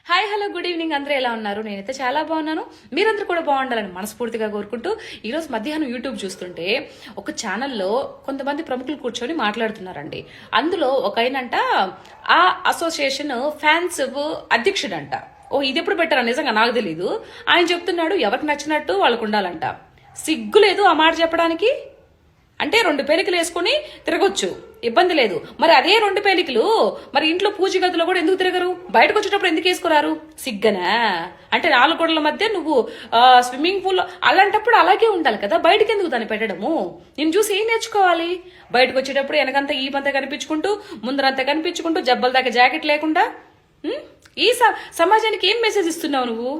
Hi hello good evening. అందరూ ఎలా ఉన్నారు? నేనైతే చాలా బాగున్నాను. మీరందరూ కూడా బాగుండాలని మనస్ఫూర్తిగా కోరుకుంటూ ఈరోజు మధ్యాహ్నం యూట్యూబ్ చూస్తుంటే ఒక ఛానల్లో కొంతమంది ప్రముఖులు కూర్చొని మాట్లాడుతున్నారండి. అందులో ఒక ఆయనంట ఆ అసోసియేషన్ ఫ్యాన్స్ అధ్యక్షుడంట. ఓ ఇది ఎప్పుడు పెట్టారా నిజంగా నాకు తెలీదు. ఆయన చెప్తున్నాడు ఎవరికి నచ్చినట్టు వాళ్ళకు ఉండాలంట. సిగ్గు లేదు ఆ మాట చెప్పడానికి. అంటే 2 పేలికలు వేసుకుని తిరగొచ్చు, ఇబ్బంది లేదు. మరి అదే 2 పేలికలు మరి ఇంట్లో పూజ గదిలో కూడా ఎందుకు తిరగరు? బయటకు వచ్చేటప్పుడు ఎందుకు వేసుకోరారు? సిగ్గనా? అంటే 4 గోడల మధ్య నువ్వు స్విమ్మింగ్ పూల్ అలాంటప్పుడు అలాగే ఉండాలి కదా, బయటకు ఎందుకు దాన్ని పెట్టడము? నేను చూసి ఏం నేర్చుకోవాలి? బయటకు వచ్చేటప్పుడు వెనకంతా ఈ పంత కనిపించుకుంటూ ముందరంతా కనిపించుకుంటూ జబ్బల దాకా జాకెట్ లేకుండా ఈ సమాజానికి ఏం మెసేజ్ ఇస్తున్నావు నువ్వు?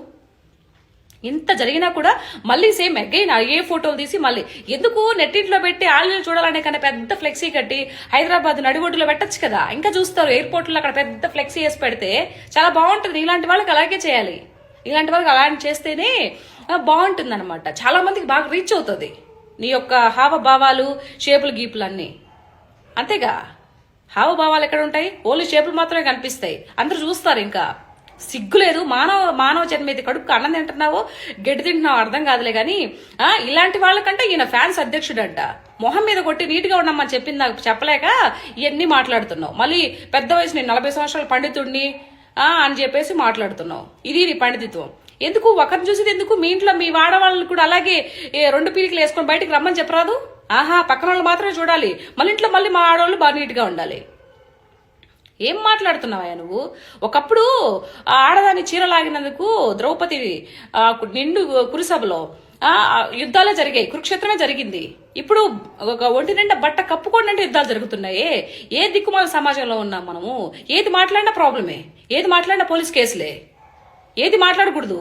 ఇంత జరిగినా కూడా మళ్ళీ సేమ్ అగైన్ ఏ ఫోటోలు తీసి మళ్ళీ ఎందుకు నెట్టింట్లో పెట్టి ఆళ్ళు చూడాలనే కన్నా పెద్ద ఫ్లెక్సీ కట్టి హైదరాబాద్ నడిగొడ్డులో పెట్టచ్చు కదా. ఇంకా చూస్తారు ఎయిర్పోర్ట్లో అక్కడ పెద్ద ఫ్లెక్సీ వేసి పెడితే చాలా బాగుంటుంది. ఇలాంటి వాళ్ళకి అలాగే చేయాలి. ఇలాంటి వాళ్ళకి అలాంటి చేస్తేనే బాగుంటుంది అనమాట. చాలా మందికి బాగా రీచ్ అవుతుంది నీ యొక్క హావభావాలు, షేపులు, గీపులు అన్నీ. అంతేగా, హావభావాలు ఎక్కడ ఉంటాయి? ఓన్లీ షేపులు మాత్రమే కనిపిస్తాయి. అందరూ చూస్తారు. ఇంకా సిగ్గులేదు. మానవ జన్మ ఇది. కడుపుకు అన్నం తింటున్నావో గడ్డి తింటున్నావు అర్థం కాదులే గాని ఇలాంటి వాళ్ళకంటే ఈయన ఫ్యాన్స్ అధ్యక్షుడంట. మొహం మీద కొట్టి నీట్ గా ఉండమని చెప్పింది నాకు చెప్పలేక ఇవన్నీ మాట్లాడుతున్నావు. మళ్ళీ పెద్ద వయసు నేను 40 సంవత్సరాల పండితుడిని అని చెప్పేసి మాట్లాడుతున్నావు. ఇది నీ పండితిత్వం. ఎందుకు ఒకరిని చూసేది ఎందుకు? మీ ఇంట్లో మీ వాడవాళ్ళు కూడా అలాగే 2 పీలికలు వేసుకొని బయటకు రమ్మని చెప్పరాదు? పక్కన వాళ్ళు మాత్రమే చూడాలి. మళ్ళీ ఇంట్లో మళ్ళీ మా ఆడవాళ్ళు బాగా నీట్ గా ఉండాలి. ఏం మాట్లాడుతున్నావా నువ్వు? ఒకప్పుడు ఆడదాన్ని చీరలాగినందుకు ద్రౌపది నిండు కురుసభలో యుద్ధాలే జరిగాయి, కురుక్షేత్రమే జరిగింది. ఇప్పుడు ఒక ఒంటి నిండా బట్ట కప్పుకోండి అంటే యుద్ధాలు జరుగుతున్నాయి. ఏ దిక్కుమాల సమాజంలో ఉన్నాం మనము? ఏది మాట్లాడినా ప్రాబ్లమే, ఏది మాట్లాడినా పోలీస్ కేసులే, ఏది మాట్లాడకూడదు.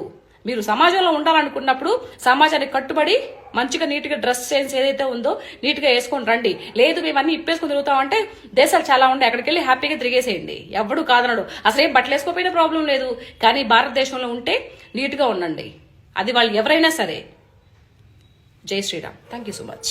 మీరు సమాజంలో ఉండాలనుకున్నప్పుడు సమాజానికి కట్టుబడి మంచిగా నీట్గా డ్రెస్ సెన్స్ ఏదైతే ఉందో నీట్గా వేసుకొని రండి. లేదు మేమన్నీ ఇప్పేసుకొని తిరుగుతామంటే దేశాలు చాలా ఉండే, అక్కడికి వెళ్ళి హ్యాపీగా తిరిగేసేయండి. ఎవడు కాదనడు. అసలు ఏం బట్టలు వేసుకోపోయినా ప్రాబ్లం లేదు. కానీ భారతదేశంలో ఉంటే నీట్గా ఉండండి. అది వాళ్ళు ఎవరైనా సరే. జై Sriram. Thank you so much.